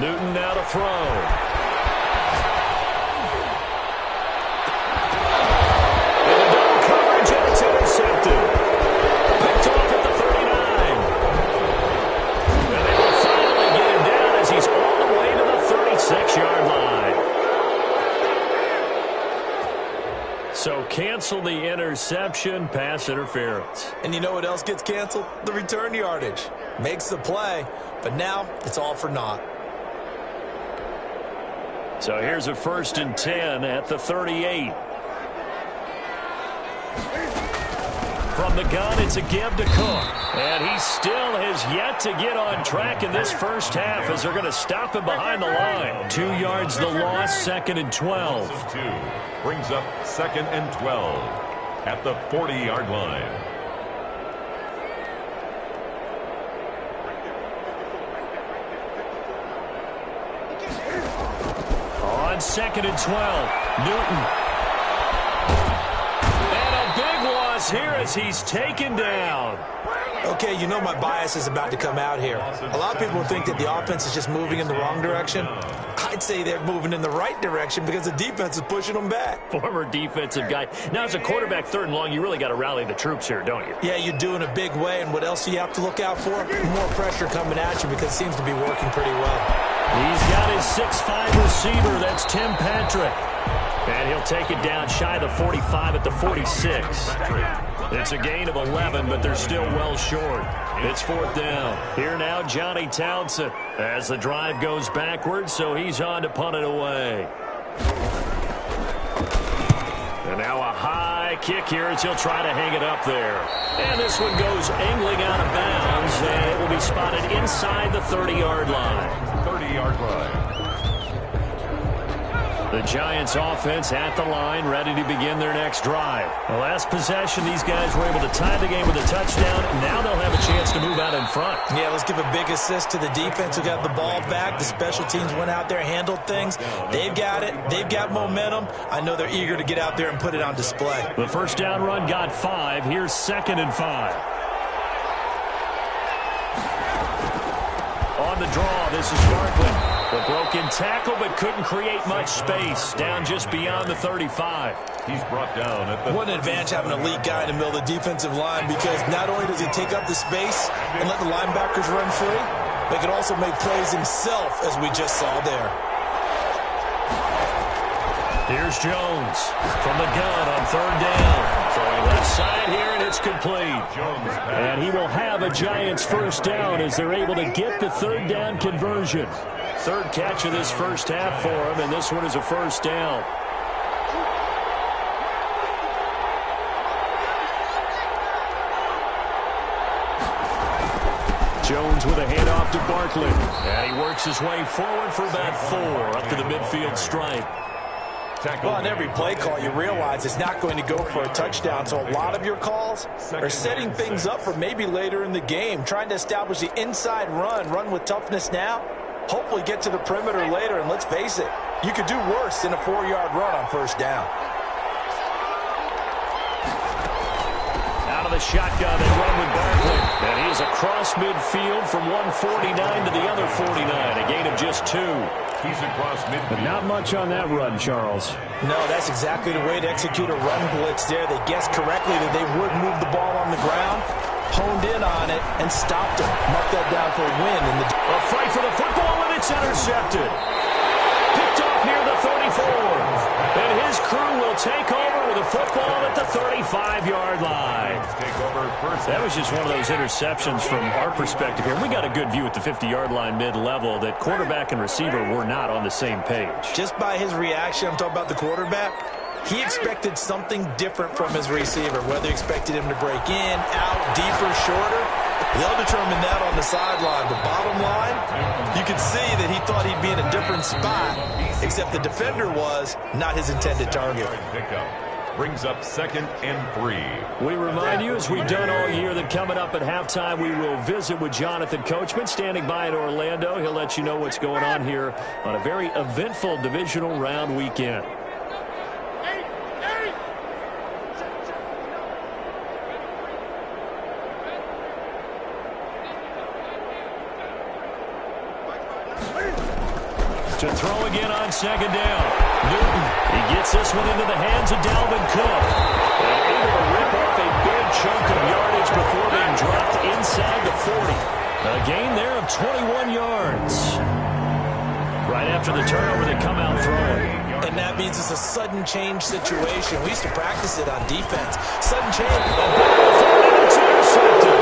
Newton now to throw. So cancel the interception, pass interference. And you know what else gets canceled? The return yardage. Makes the play, but now it's all for naught. So here's a 1st and 10 at the 38. From the gun, it's a give to Cook. And he still has yet to get on track in this first half as they're going to stop him behind the line. 2 yards the loss, 2nd and 12. Brings up 2nd and 12 at the 40-yard line. On 2nd and 12, Newton. Here as he's taken down. Okay, you know my bias is about to come out here. A lot of people think that the offense is just moving in the wrong direction. I'd say they're moving in the right direction because the defense is pushing them back. Former defensive guy. Now, as a quarterback, 3rd and long, you really got to rally the troops here, don't you? Yeah, you do in a big way. And what else do you have to look out for? More pressure coming at you because it seems to be working pretty well. He's got his 6'5" receiver. That's Tim Patrick. And he'll take it down shy of the 45 at the 46. It's a gain of 11, but they're still well short. It's 4th down. Here now, Johnny Townsend as the drive goes backwards, so he's on to punt it away. And now a high kick here as he'll try to hang it up there. And this one goes angling out of bounds, and it will be spotted inside the 30-yard line. 30-yard line. The Giants offense at the line, ready to begin their next drive. The last possession, these guys were able to tie the game with a touchdown. Now they'll have a chance to move out in front. Yeah, let's give a big assist to the defense who got the ball back. The special teams went out there, handled things. They've got it. They've got momentum. I know they're eager to get out there and put it on display. The first down run got 5. Here's 2nd and 5. On the draw, this is Barkley. The broken tackle, but couldn't create much space. Down just beyond the 35. He's brought down at the... What an advantage having an elite guy in the middle of the defensive line, because not only does he take up the space and let the linebackers run free, but he can also make plays himself, as we just saw there. Here's Jones from the gun on 3rd down. Throwing left side here, and it's complete. And he will have a Giants first down as they're able to get the 3rd down conversion. 3rd catch of this first half for him, and this one is a first down. Jones with a handoff to Barkley. And he works his way forward for about 4 up to the midfield stripe. Well, on every play call, you realize it's not going to go for a touchdown. So a lot of your calls are setting things up for maybe later in the game, trying to establish the inside run with toughness now, hopefully get to the perimeter later. And let's face it, you could do worse than a 4-yard run on first down. Out of the shotgun, they run with Barkley. And he's across midfield from 149 to the other 49, a gain of just 2. He's across midfield. But not much on that run, Charles. No, that's exactly the way to execute a run blitz there. They guessed correctly that they would move the ball on the ground, honed in on it, and stopped him. Mark that down for a win. A fight for the football, and it's intercepted. Picked off near the 34. And his crew will take over with a football at the 35-yard line. That was just one of those interceptions from our perspective here. We got a good view at the 50-yard line mid-level that quarterback and receiver were not on the same page. Just by his reaction, I'm talking about the quarterback, he expected something different from his receiver, whether he expected him to break in, out, deeper, shorter. They'll determine that on the sideline. But bottom line, you could see that he thought he'd be in a different spot, except the defender was not his intended target. Brings up 2nd and 3. We remind you, as we've done all year, that coming up at halftime, we will visit with Jonathan Coachman, standing by in Orlando. He'll let you know what's going on here on a very eventful divisional round weekend. To throw again on second down. Newton, he gets this one into the hands of Dalvin Cook. And able to rip off a big chunk of yardage before being dropped inside the 40. A gain there of 21 yards. Right after the turnover, they come out throwing. And that means it's a sudden change situation. We used to practice it on defense. Sudden change. It's intercepted.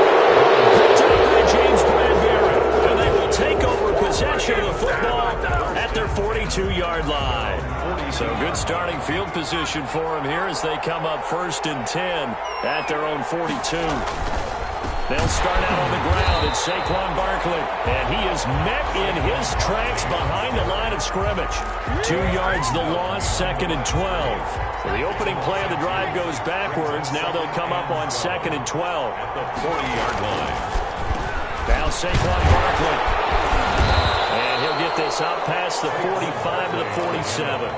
Picked up by James Bradbury. And they will take over possession of the football at their 42-yard line. So good starting field position for them here as they come up 1st and 10 at their own 42. They'll start out on the ground. It's Saquon Barkley, and he is met in his tracks behind the line of scrimmage. 2 yards the loss, 2nd and 12. So the opening play of the drive goes backwards. Now they'll come up on 2nd and 12. At the 40-yard line. Now Saquon Barkley. And he'll get this up past the 45 to the 47.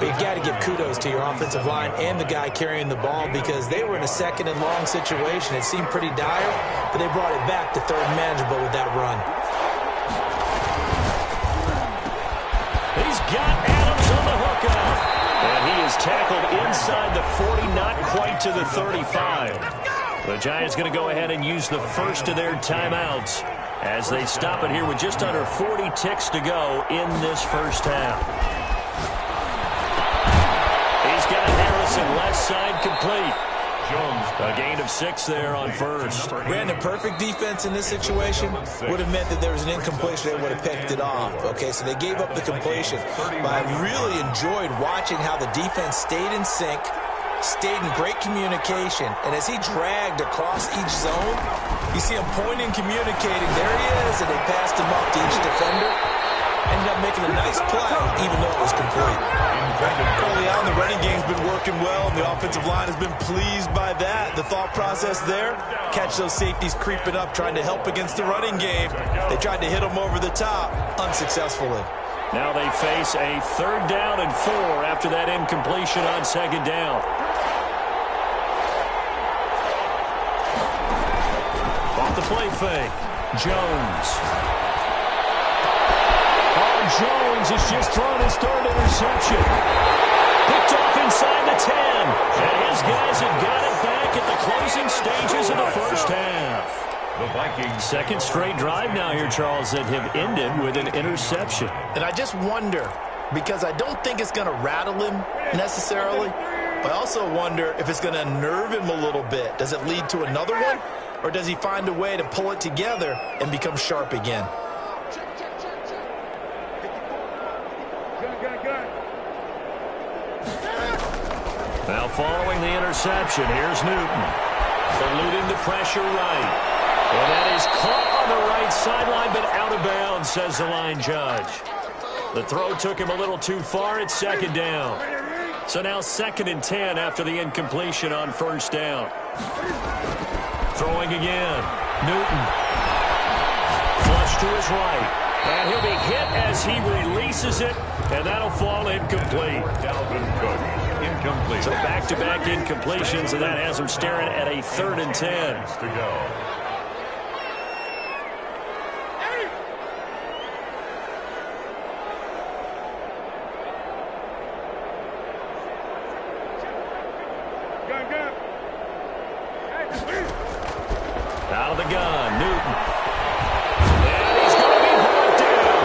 You've got to give kudos to your offensive line and the guy carrying the ball because they were in a 2nd and long situation. It seemed pretty dire, but they brought it back to 3rd and manageable with that run. He's got Adams on the hookup. And he is tackled inside the 40, not quite to the 35. The Giants going to go ahead and use the first of their timeouts as they stop it here with just under 40 ticks to go in this first half. Got Harrison left side complete. Jones, a gain of 6 there on first. Brandon, perfect defense in this situation would have meant that there was an incompletion. They would have picked it off. Okay, so they gave up the completion. But I really enjoyed watching how the defense stayed in sync, stayed in great communication. And as he dragged across each zone, you see him pointing, communicating. There he is, and they passed him up to each defender. Ended up making a nice play, even though it was complete. Early on, the running game's been working well, and the offensive line has been pleased by that. The thought process there, catch those safeties creeping up, trying to help against the running game. They tried to hit them over the top, unsuccessfully. Now they face a 3rd down and 4 after that incompletion on 2nd down. Off the play fake, Jones. Jones has just thrown his 3rd interception. Picked off inside the 10. And his guys have got it back at the closing stages of the first half. The Vikings. 2nd straight drive now here, Charles, that have ended with an interception. And I just wonder, because I don't think it's going to rattle him necessarily, but I also wonder if it's going to unnerve him a little bit. Does it lead to another one? Or does he find a way to pull it together and become sharp again? Now following the interception, here's Newton. Eluding the pressure right. And that is caught on the right sideline, but out of bounds, says the line judge. The throw took him a little too far at 2nd down. So now 2nd and 10 after the incompletion on 1st down. Throwing again. Newton. Flush to his right. And he'll be hit as he releases it, and that'll fall incomplete. Dalvin Cook. Incomplete. So back-to-back incompletions, and that has him staring at a 3rd and 10. To go. Out of the gun, Newton. And he's going to be brought down.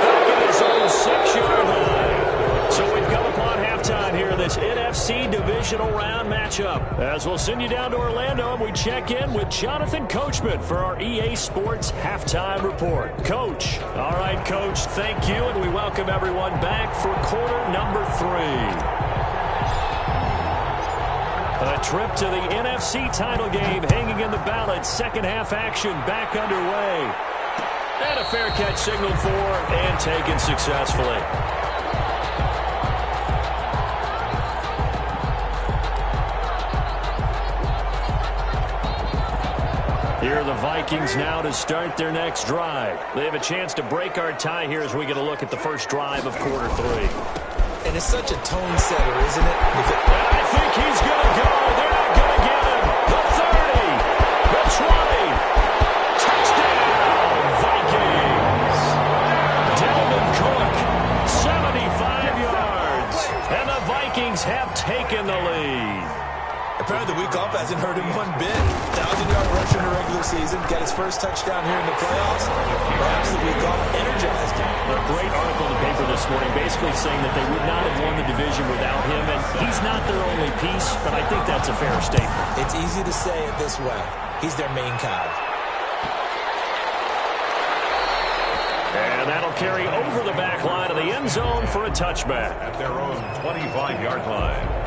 Back at his own 6-yard line. So we've come upon halftime here in this NFC Divisional Round matchup. As we'll send you down to Orlando, and we check in with Jonathan Coachman for our EA Sports Halftime Report. Coach. All right, Coach, thank you, and we welcome everyone back for quarter number 3. A trip to the NFC title game hanging in the balance. Second half action back underway. And a fair catch signaled for and taken successfully. Here are the Vikings now to start their next drive. They have a chance to break our tie here as we get a look at the first drive of quarter 3. And it's such a tone setter, isn't it? I think he's going to go. They're not going to get him. The 30. The 20. Touchdown, Vikings. Dalvin Cook Vikings have taken the lead. Apparently the week off hasn't hurt him one bit. 1,000-yard rusher in the regular season. Got his first touchdown here in the playoffs. Perhaps the week off energized him. A great article in the paper this morning basically saying that they would not have won the division without him. And he's not their only piece, but I think that's a fair statement. It's easy to say it this way. He's their main cog. And that'll carry over the back line of the end zone for a touchback. At their own 25-yard line.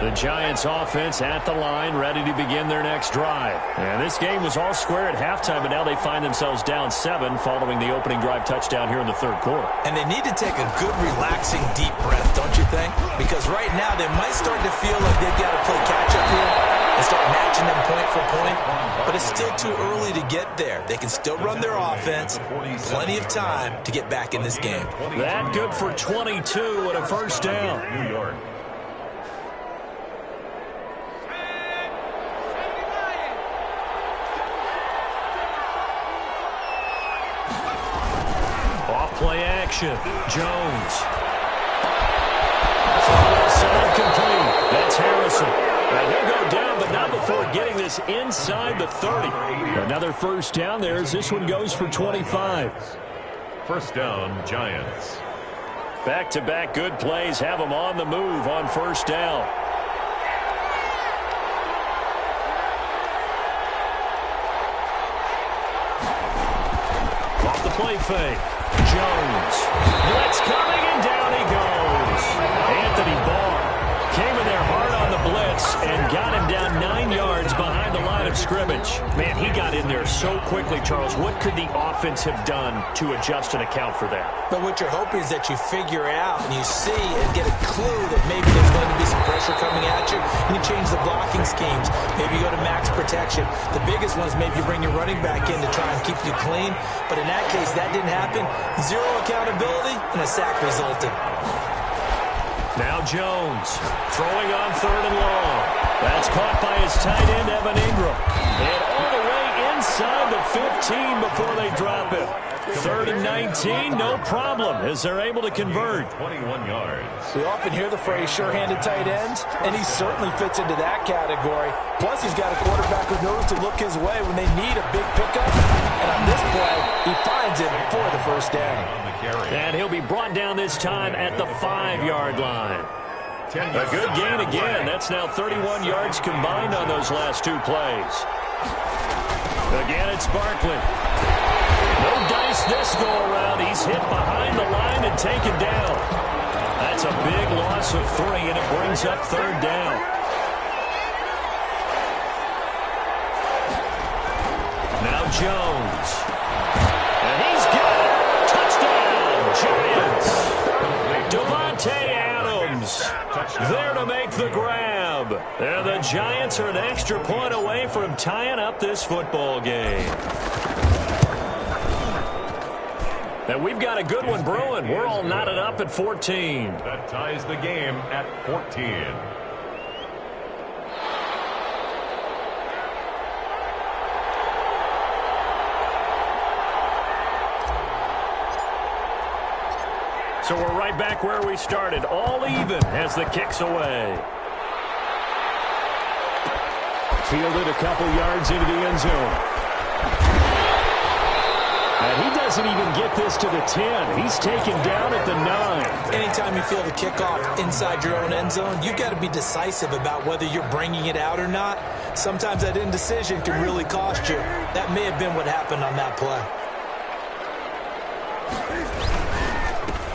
The Giants offense at the line, ready to begin their next drive. And this game was all square at halftime, but now they find themselves down 7 following the opening drive touchdown here in the third quarter. And they need to take a good, relaxing, deep breath, don't you think? Because right now they might start to feel like they've got to play catch-up here and start matching them point for point. But it's still too early to get there. They can still run their offense. Plenty of time to get back in this game. That good for 22 and a first down. New York. Play action. Jones. Side complete. That's Harrison. And he'll go down, but not before getting this inside the 30. Another first down there as this one goes for 25. First down, Giants. Back-to-back good plays have them on the move on first down. Off the play fake. Jones. Blitz coming, and down he goes. Anthony Barr came in there hard on the blitz and got him down 9 yards behind the line of scrimmage. Man, he got in there so quickly, Charles. What could the offense have done to adjust and account for that? But what you're hoping is that you figure out and you see and get a clue that maybe there's going to be some pressure coming at you, and you change the blocking schemes. Maybe you go to max protection. The biggest one is maybe you bring your running back in to try and keep you clean. But in that case, that didn't happen. Zero accountability, and a sack resulted. Now Jones throwing on third and long. That's caught by his tight end, Evan Ingram. And all the way inside the 15 before they drop it. Third and 19, no problem, as they're able to convert. 21 yards. We often hear the phrase sure-handed tight ends, and he certainly fits into that category. Plus, he's got a quarterback who knows to look his way when they need a big pickup. And on this play, he finds it for the first down. And he'll be brought down this time at the 5-yard line. A good gain again. That's now 31 yards combined on those last two plays. Again, it's Barkley. No dice this go-around. He's hit behind the line and taken down. That's a big loss of 3, and it brings up third down. Now Jones. And he's got it. Touchdown, Giants. Devontae Adams there to make the grab. And the Giants are an extra point away from tying up this football game. And we've got a good one brewing. We're all knotted up at 14. That ties the game at 14. So we're right back where we started. All even as the kick's away. Fielded a couple yards into the end zone. And he doesn't even get this to the 10. He's taken down at the 9. Anytime you feel the kickoff inside your own end zone, you've got to be decisive about whether you're bringing it out or not. Sometimes that indecision can really cost you. That may have been what happened on that play.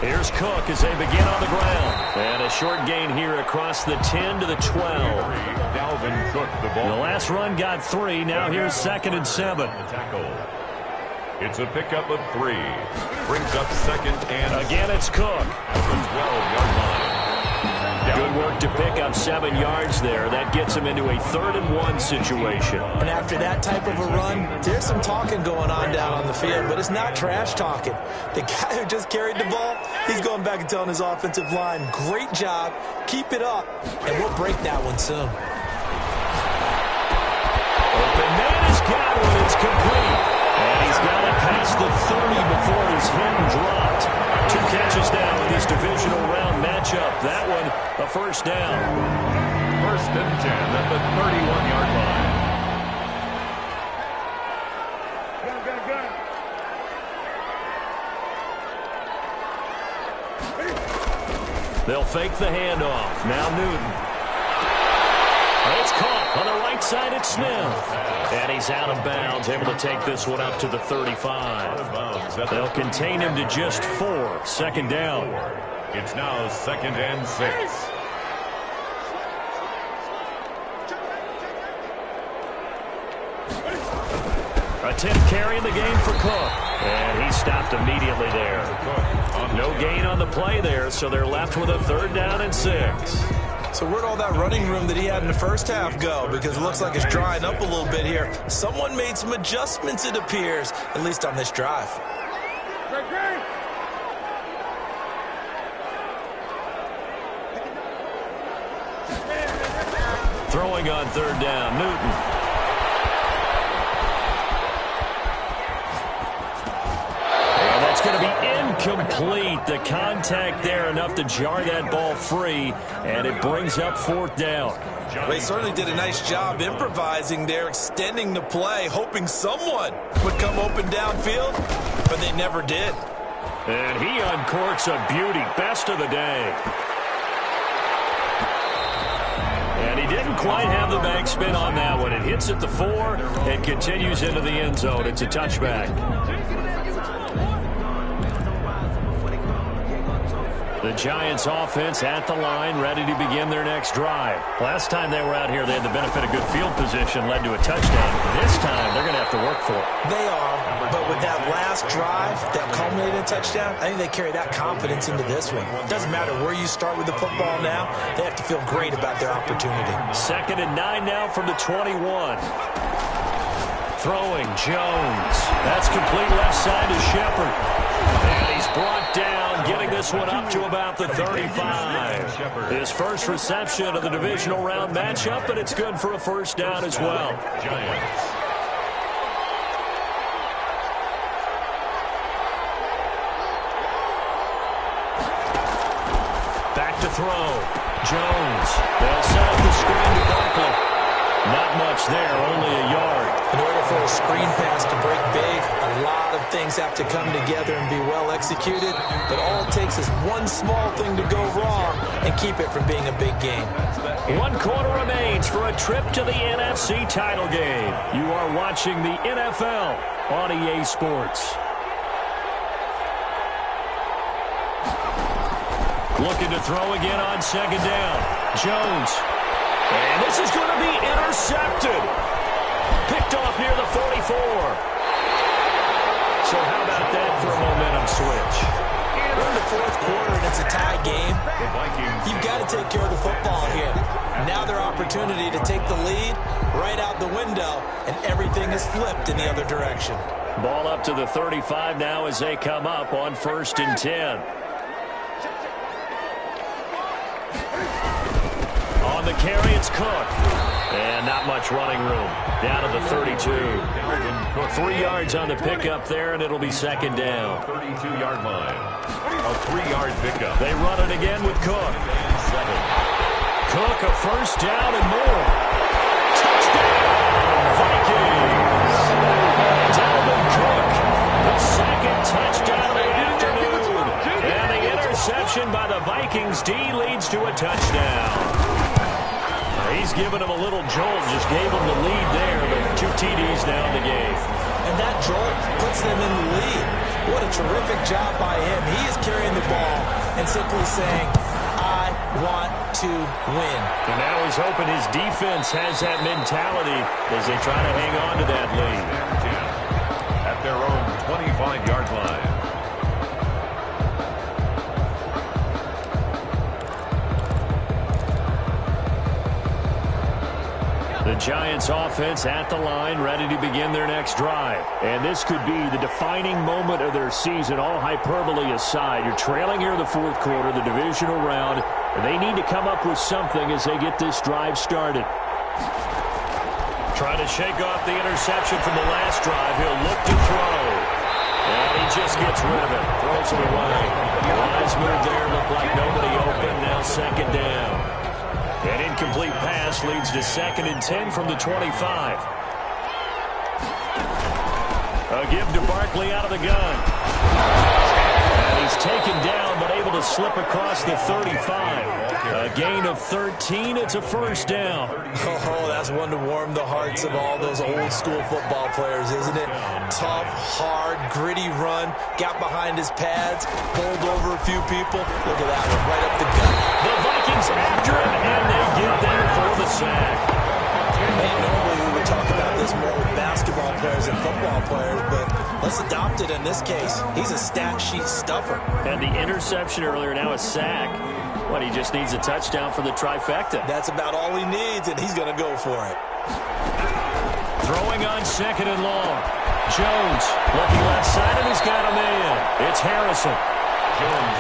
Here's Cook as they begin on the ground. And a short gain here across the 10 to the 12. Dalvin Cook, the ball. The last run got 3. Now here's 2nd and 7. Tackle. It's a pickup of 3. Brings up 2nd and... Again, it's Cook. At the 12-yard line. Good work to pick up 7 yards there. That gets him into a 3rd-and-1 situation. And after that type of a run, there's some talking going on down on the field, but it's not trash talking. The guy who just carried the ball, he's going back and telling his offensive line, great job, keep it up, and we'll break that one soon. Open man has got one. It's complete. And he's got it past the 30 before he's hit and dropped. 2 catches now in this divisional round matchup. That one, a first down. 1st and 10 at the 31-yard line. They'll fake the handoff. Now Newton. It's caught on the right side at Smith. And he's out of bounds, able to take this one up to the 35. They'll contain him to just 4. 2nd down. It's now 2nd and 6. A 10th carry in the game for Cook. And he stopped immediately there. No gain on the play there, so they're left with a 3rd down and 6. So where'd all that running room that he had in the first half go? Because it looks like it's drying up a little bit here. Someone made some adjustments, it appears, at least on this drive. Throwing on 3rd down, Newton. It's going to be incomplete. The contact there enough to jar that ball free, and it brings up 4th down. They certainly did a nice job improvising there, extending the play, hoping someone would come open downfield, but they never did. And he uncorks a beauty. Best of the day. And he didn't quite have the backspin on that one. It hits at the 4 and continues into the end zone. It's a touchback. The Giants offense at the line, ready to begin their next drive. Last time they were out here, they had the benefit of good field position, led to a touchdown. This time, they're going to have to work for it. They are, but with that last drive that culminated in a touchdown, I think they carry that confidence into this one. It doesn't matter where you start with the football now, they have to feel great about their opportunity. 2nd and 9 now from the 21. Throwing, Jones. That's complete left side to Shepard. And he's brought down, getting this one up to about the 35. His first reception of the divisional round matchup, but it's good for a 1st down as well. Giants. Back to throw. Jones. They'll set up the screen to Barkley. Not much there, only a yard. In order for a screen pass to break big, a lot of things have to come together and be well executed, but all it takes is one small thing to go wrong and keep it from being a big game. 1 quarter remains for a trip to the NFC title game. You are watching the NFL on EA Sports. Looking to throw again on 2nd down. Jones. And this is going to be intercepted. Picked off near the 44. So how about that for a momentum switch? We're in the 4th quarter and it's a tie game. You've got to take care of the football here. Now their opportunity to take the lead right out the window, and everything is flipped in the other direction. Ball up to the 35 now as they come up on 1st and 10. On the carry, it's Cook. And not much running room. Down to the 32. 3 yards on the pickup there, and it'll be 2nd down. 32-yard line. A 3-yard pickup. They run it again with Cook. Cook, a 1st down and more. Touchdown, Vikings. Dalvin Cook, the 2nd touchdown of the afternoon. And the interception by the Vikings D leads to a touchdown. He's given him a little jolt, just gave him the lead there, but 2 TDs now in the game. And that jolt puts them in the lead. What a terrific job by him. He is carrying the ball and simply saying, I want to win. And now he's hoping his defense has that mentality as they try to hang on to that lead. At their own 25-yard line. The Giants offense at the line, ready to begin their next drive. And this could be the defining moment of their season, all hyperbole aside. You're trailing here in the fourth quarter, the divisional round, and they need to come up with something as they get this drive started. Trying to shake off the interception from the last drive. He'll look to throw. And he just gets rid of it. Throws it away. Wise move there. Looked like nobody open. Now second down. An incomplete pass leads to 2nd and 10 from the 25. A give to Barkley out of the gun. And he's taken down but able to slip across the 35. A gain of 13. It's a first down. Oh, that's one to warm the hearts of all those old school football players, isn't it? Tough, hard, gritty run. Got behind his pads. Bowled over a few people. Look at that one, right up the gut. The Vikings after him, and they get there for the sack. Hey, normally we would talk about this more with basketball players and football players, but let's adopt it in this case. He's a stat sheet stuffer. And the interception earlier, now a sack. What, he just needs a touchdown for the trifecta. That's about all he needs, and he's going to go for it. Throwing on 2nd and long. Jones looking left side, and he's got a man. It's Harrison.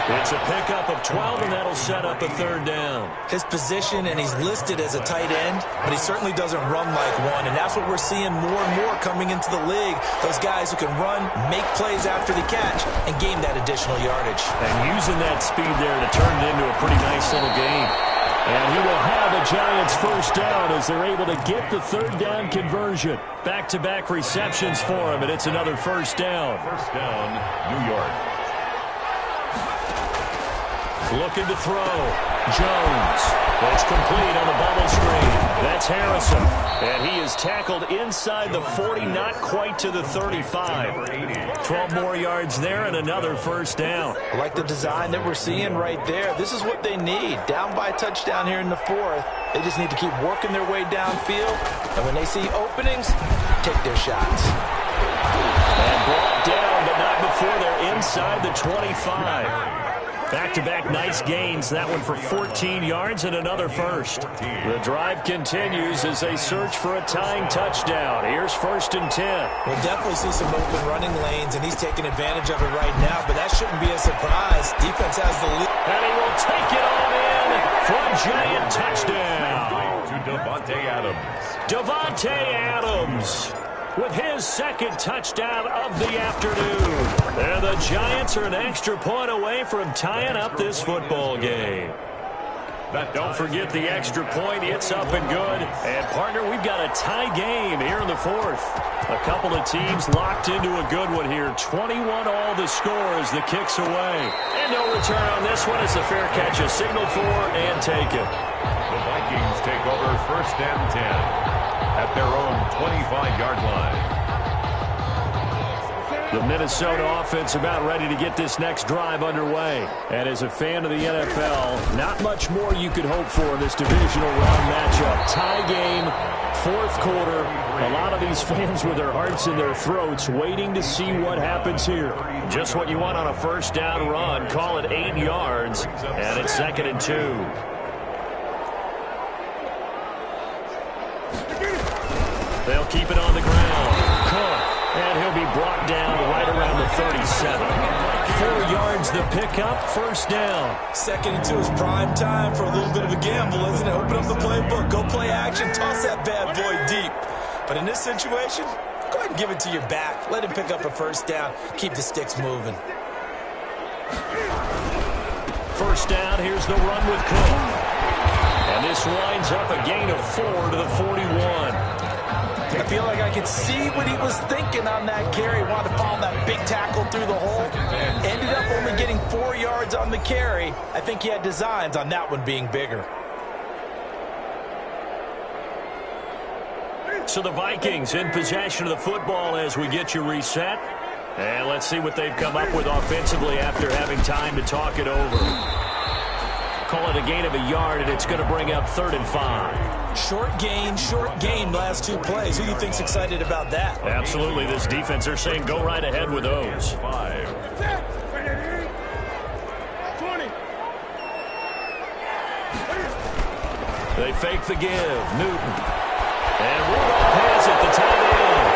It's a pickup of 12, and that'll set up a 3rd down. His position, and he's listed as a tight end, but he certainly doesn't run like one, and that's what we're seeing more and more coming into the league. Those guys who can run, make plays after the catch, and gain that additional yardage. And using that speed there to turn it into a pretty nice little game. And he will have a Giants first down as they're able to get the 3rd down conversion. Back-to-back receptions for him, and it's another first down. First down, New York. Looking to throw. Jones. It's complete on the bubble screen. That's Harrison. And he is tackled inside the 40, not quite to the 35. 12 more yards there and another first down. I like the design that we're seeing right there. This is what they need. Down by a touchdown here in the 4th. They just need to keep working their way downfield. And when they see openings, take their shots. And brought down, but not before they're inside the 25. Back-to-back nice gains. That one for 14 yards and another first. The drive continues as they search for a tying touchdown. Here's 1st and 10. We'll definitely see some open running lanes, and he's taking advantage of it right now, but that shouldn't be a surprise. Defense has the lead. And he will take it on in for a Giant touchdown. To Davante Adams. Davante Adams with his 2nd touchdown of the afternoon. And the Giants are an extra point away from tying up this football game. Don't forget the extra point. It's up and good. And, partner, we've got a tie game here in the 4th. A couple of teams locked into a good one here. 21 all the score as the kick's away. And no return on this one as the fair catch is signaled for and taken. The Vikings take over 1st and 10. At their own 25-yard line. The Minnesota offense about ready to get this next drive underway. And as a fan of the NFL, not much more you could hope for in this divisional round matchup. Tie game, 4th quarter. A lot of these fans with their hearts in their throats waiting to see what happens here. Just what you want on a first down run. Call it 8 yards. And it's 2nd and 2. They'll keep it on the ground. Cook. And he'll be brought down right around the 37. 4 yards the pickup. First down. 2nd and 2 is prime time for a little bit of a gamble, isn't it? Open up the playbook. Go play action. Toss that bad boy deep. But in this situation, go ahead and give it to your back. Let him pick up a first down. Keep the sticks moving. First down. Here's the run with Cook. And this winds up a gain of 4 to the 41. I feel like I could see what he was thinking on that carry. Wanted to follow that big tackle through the hole. Ended up only getting 4 yards on the carry. I think he had designs on that one being bigger. So the Vikings in possession of the football as we get you reset. And let's see what they've come up with offensively after having time to talk it over. Call it a gain of a yard, and it's going to bring up 3rd and 5. Short gain last 2 plays. Who do you think's excited about that? Absolutely. This defense, they're saying go right ahead with those. 5. They fake the give. Newton. And Rudolph has it, the tight end.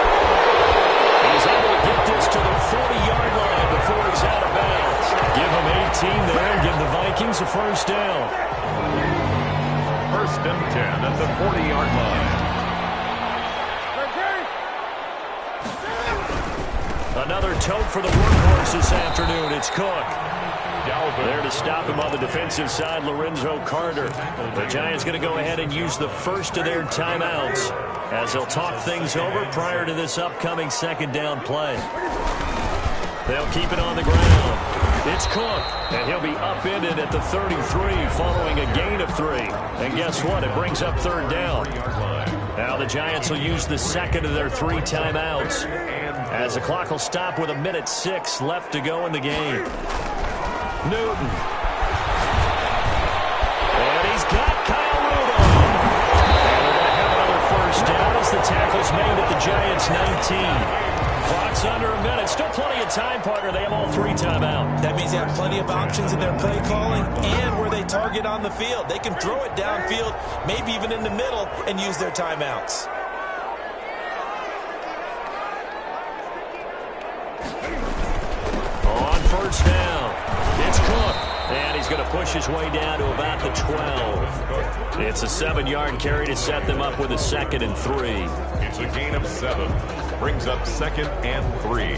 He's able to get this to the 40-yard line before he's out of bounds. Give him 18 there and give the Vikings a first down. First and 10 at the 40-yard line. Another tote for the workhorse this afternoon. It's Cook. There to stop him on the defensive side, Lorenzo Carter. The Giants going to go ahead and use the first of their timeouts as they'll talk things over prior to this upcoming second down play. They'll keep it on the ground. It's Cook, and he'll be upended at the 33 following a gain of 3. And guess what? It brings up third down. Now the Giants will use the second of their 3 timeouts as the clock will stop with 1:06 left to go in the game. Newton. And he's got Kyle Rudolph. And we're going to have another first down as the tackle's made at the Giants' 19. Clock's under a minute. Still plenty of time, partner. They have all 3 timeouts. That means they have plenty of options in their play calling and where they target on the field. They can throw it downfield, maybe even in the middle, and use their timeouts. On first down, it's Cook. And he's going to push his way down to about the 12. It's a 7-yard carry to set them up with a 2nd and 3. It's a gain of 7. Brings up 2nd and 3.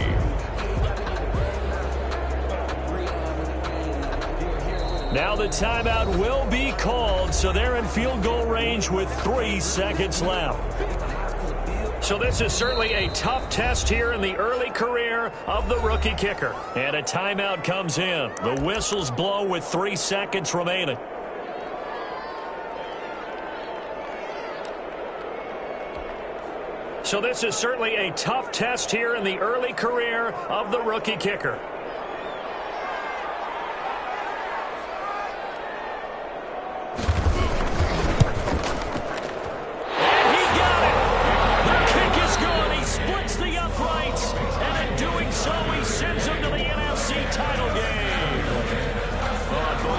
Now the timeout will be called, so they're in field goal range with 3 seconds left. So this is certainly a tough test here in the early career of the rookie kicker. And a timeout comes in. The whistles blow with 3 seconds remaining. So this is certainly a tough test here in the early career of the rookie kicker.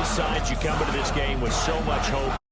Sides, you come into this game with so much hope.